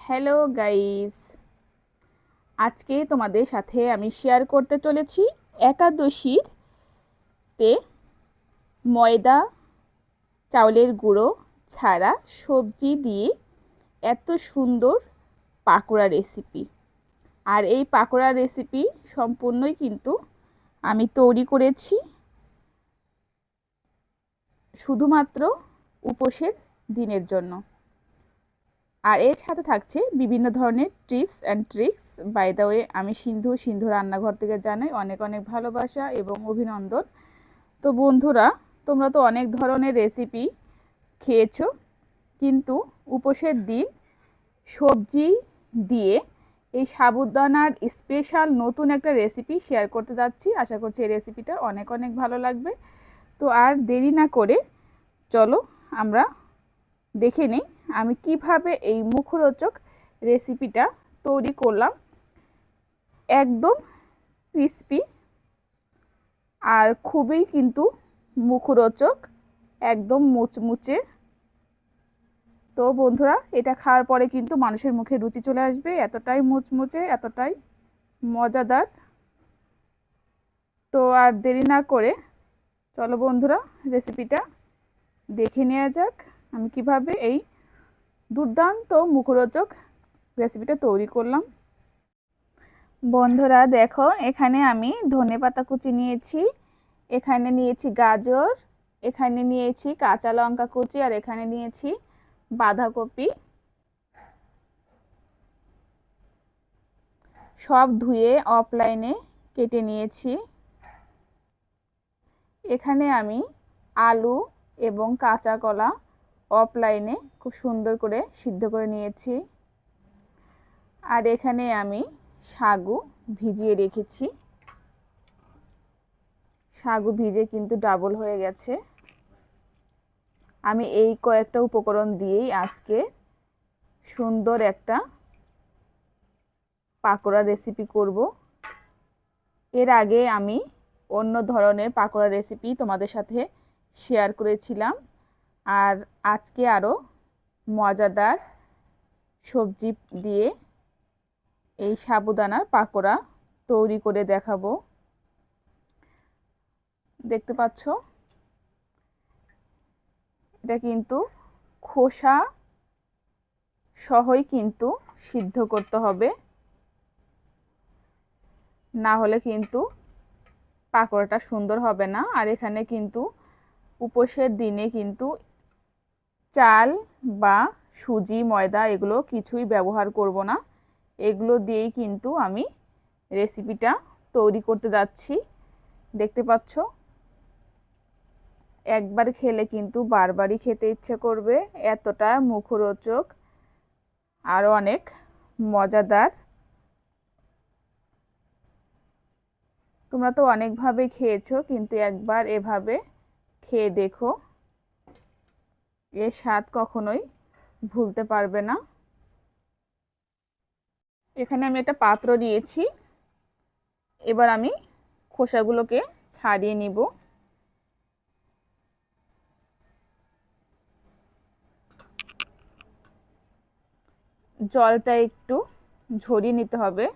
Hello guys, আজকে তোমাদের সাথে আমি শেয়ার করতে চলেছি একাদশীর তে ময়দা চাউলের গুঁড়ো ছাড়া সবজি দিয়ে এত সুন্দর পাকোড়া রেসিপি। আর এই পাকোড়া রেসিপি সম্পূর্ণই কিন্তু আমি তৈরি করেছি শুধুমাত্র উপোসের দিনের জন্য। আর এর সাথে থাকছে বিভিন্ন ধরনের tips and tricks. By the way, আমি সিন্ধু রান্নাঘর থেকে জানাই অনেক অনেক ভালোবাসা এবং অভিনন্দন। তো বন্ধুরা, তোমরা তো অনেক ধরনের রেসিপি খেয়েছো, কিন্তু উপোসের দিন সবজি দিয়ে এই সাবুদানার স্পেশাল নতুন একটা রেসিপি শেয়ার করতে যাচ্ছি। আশা করছি এই রেসিপিটা অনেক অনেক ভালো লাগবে। তো আর দেরি না করে চলো আমরা দেখে নিই আমি কিভাবে এই মুখরোচক রেসিপিটা তৈরি করলাম। একদম ক্রিস্পি আর খুবই কিন্তু মুখরোচক, একদম মুচমুচে। তো বন্ধুরা, এটা খাওয়ার পরে কিন্তু মানুষের মুখে রুচি চলে আসবে, এতটাই মুচমুচে, এতটাই মজাদার। তো আর দেরি না করে চলো বন্ধুরা রেসিপিটা দেখে নেওয়া যাক আমি কিভাবে এই দুর্দান্ত মুখরোচক রেসিপিটা তৈরি করলাম। বন্ধুরা দেখো, এখানে আমি ধনেপাতা কুচি নিয়েছি, এখানে নিয়েছি গাজর, এখানে নিয়েছি কাঁচা লঙ্কা কুচি, আর এখানে নিয়েছি বাঁধাকপি। সব ধুয়ে অফলাইনে কেটে নিয়েছি। এখানে আমি আলু এবং কাঁচা কলা অফলাইনে খুব সুন্দর করে সিদ্ধ করে নিয়েছি। আর এখানে আমি সাগু ভিজিয়ে রেখেছি। সাগু ভিজে কিন্তু ডাবল হয়ে গেছে। আমি এই কয়েকটা উপকরণ দিয়েই আজকে সুন্দর একটা পাকোড়া রেসিপি করব। এর আগে আমি অন্য ধরনের পাকোড়া রেসিপি তোমাদের সাথে শেয়ার করেছিলাম, আর আজকে আরও মজাদার সবজি দিয়ে এই সাবুদানার পাকোড়া তৈরি করে দেখাবো। দেখতে পাচ্ছ, এটা কিন্তু খোসা সহই কিন্তু সিদ্ধ করতে হবে, না হলে কিন্তু পাকোড়াটা সুন্দর হবে না। আর এখানে কিন্তু উপোসের দিনে কিন্তু চাল বা সুজি, ময়দা এগুলো কিছুই ব্যবহার করব না। এগুলো দিয়েই কিন্তু আমি রেসিপিটা তৈরি করতে যাচ্ছি। দেখতে পাচ্ছ, একবার খেলে কিন্তু বারবারই খেতে ইচ্ছে করবে, এতটা মুখরোচক আর অনেক মজাদার। তোমরা তো অনেকভাবে খেয়েছো, কিন্তু একবার এভাবে খেয়ে দেখো, এর স্বাদ কখনোই ভুলতে পারবে না। এখানে আমি একটা পাত্র নিয়েছি, এবার আমি খোসাগুলোকে ছাড়িয়ে নিব। জলটা একটু ঝরিয়ে নিতে হবে।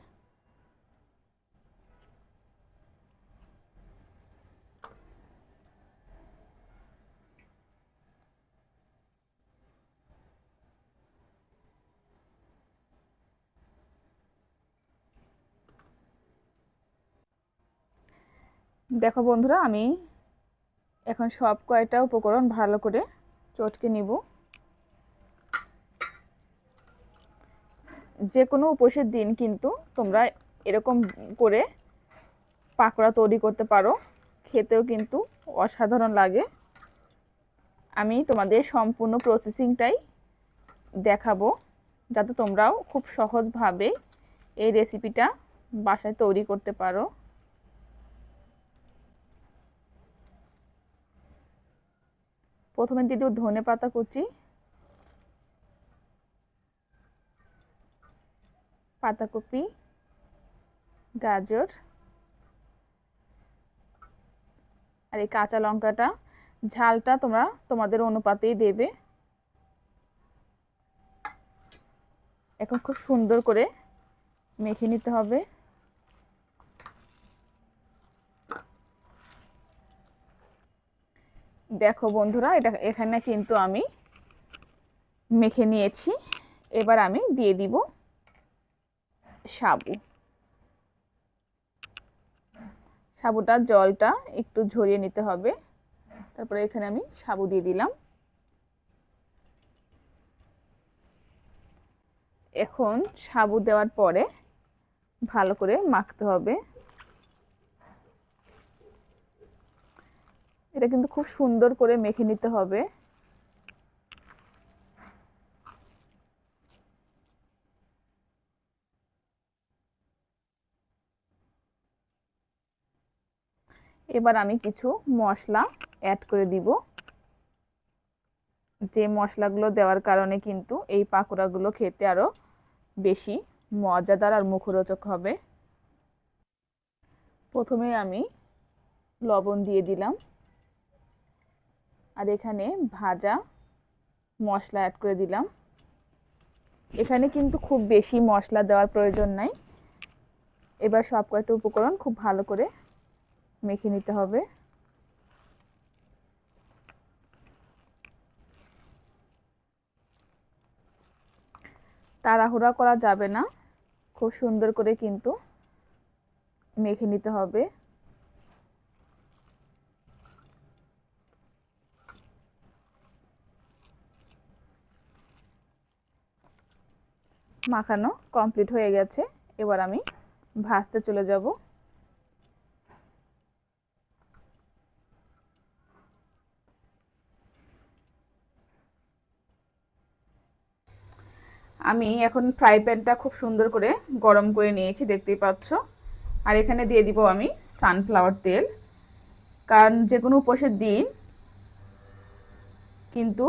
দেখো বন্ধুরা, আমি এখন সব কয়টা উপকরণ ভালো করে চটকে নিব। যে কোনো উপোসের দিন কিন্তু তোমরা এরকম করে পাকোড়া তৈরি করতে পারো, খেতেও কিন্তু অসাধারণ লাগে। আমি তোমাদের সম্পূর্ণ প্রসেসিংটাই দেখাবো, যাতে তোমরাও খুব সহজভাবে এই রেসিপিটা বাসায় তৈরি করতে পারো। প্রথমে দিয়ে দেব ধনেপাতা কুচি, পাতাকপি, গাজর, আর এই কাঁচা লঙ্কাটা ঝালটা তোমরা তোমাদের অনুপাতেই দেবে। এখন খুব সুন্দর করে মেখে নিতে হবে। দেখো বন্ধুরা, এখানে কিন্তু আমি মেখে নিয়েছি। এবার আমি দিয়ে দিব সাবু। সাবুটার জলটা একটু ঝরিয়ে নিতে হবে। তারপরে এখানে আমি সাবু দিয়ে দিলাম। এখন সাবু দেওয়ার পরে ভালো করে মাখতে হবে। এটা কিন্তু খুব সুন্দর করে মেখে নিতে হবে। এবার আমি কিছু মশলা অ্যাড করে দিব, যে মশলাগুলো দেওয়ার কারণে কিন্তু এই পাকোড়াগুলো খেতে আরো বেশি মজাদার আর মুখরোচক হবে। প্রথমে আমি লবণ দিয়ে দিলাম, আর এখানে ভাজা মশলা অ্যাড করে দিলাম। এখানে কিন্তু খুব বেশি মশলা দেওয়ার প্রয়োজন নাই। এবার সব কয়টা উপকরণ খুব ভালো করে মেখে নিতে হবে। তাড়াহুড়া করা যাবে না, খুব সুন্দর করে কিন্তু মেখে নিতে হবে। মাখানো কমপ্লিট হয়ে গেছে। এবার আমি ভাজতে চলে যাব। আমি এখন ফ্রাই প্যানটা খুব সুন্দর করে গরম করে নিয়েছি, দেখতেই পাচ্ছ। আর এখানে দিয়ে দিব আমি সানফ্লাওয়ার তেল, কারণ যে কোনো উপোসের দিন কিন্তু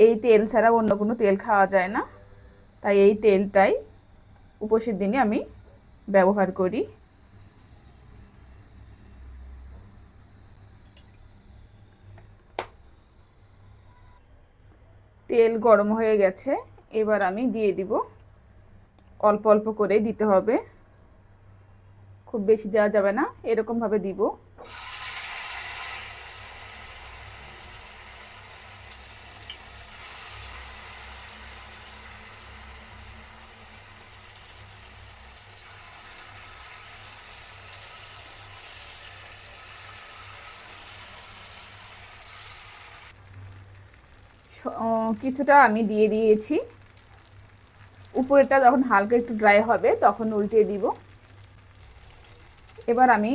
এই তেল ছাড়া অন্য কোনো তেল খাওয়া যায় না, তাই এই তেলটাই উপোসের দিনে আমি ব্যবহার করি। তেল গরম হয়ে গেছে, এবার আমি দিয়ে দিব। অল্প অল্প করে দিতে হবে, খুব বেশি দেওয়া যাবে না, এরকমভাবে দিব। কিছুটা আমি দিয়ে দিয়েছি। উপরেটা যখন হালকা একটু ড্রাই হবে তখন উল্টিয়ে দিব। এবার আমি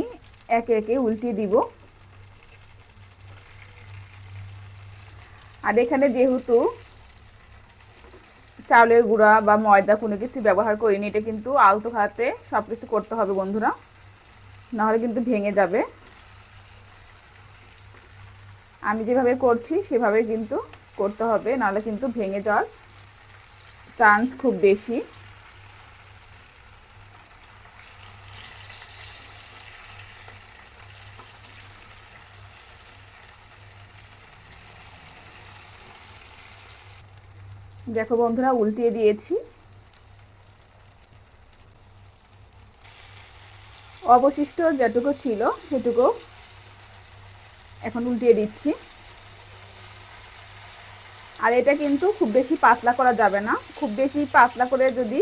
একে একে উল্টিয়ে দিব। আর এখানে যেহেতু চাউলের গুঁড়া বা ময়দা কোনো কিছু ব্যবহার করিনি, এটা কিন্তু আলতো হাতে সব কিছু করতে হবে বন্ধুরা, নাহলে কিন্তু ভেঙে যাবে। আমি যেভাবে করছি সেভাবে কিন্তু করতে হবে, নাহলে কিন্তু ভেঙে যাওয়ার চান্স খুব বেশি। দেখো বন্ধুরা, উল্টিয়ে দিয়েছি। অবশিষ্ট যেটুকু ছিল সেটুকু এখন উল্টিয়ে দিচ্ছি। আর এটা কিন্তু খুব বেশি পাতলা করা যাবে না, খুব বেশি পাতলা করে যদি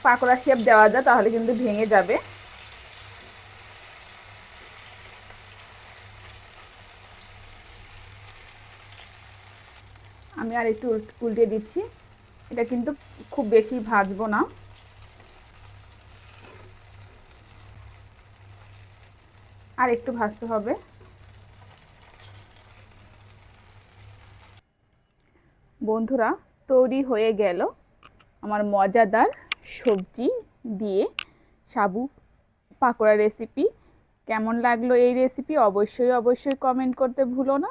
পাকোড়া শেপ দেওয়া যায় তাহলে কিন্তু ভেঙে যাবে। আমি আর একটু উল্টে দিচ্ছি। এটা কিন্তু খুব বেশি ভাজবো না, আর একটু ভাজতে হবে। বন্ধুরা, তৈরি হয়ে গেল আমার মজাদার সবজি দিয়ে সাবু পাকোড়া রেসিপি। কেমন লাগলো এই রেসিপি অবশ্যই অবশ্যই কমেন্ট করতে ভুলো না।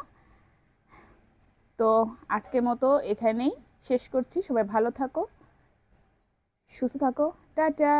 তো আজকের মতো এখানেই শেষ করছি। সবাই ভালো থাকো, সুস্থ থাকো, টাটা।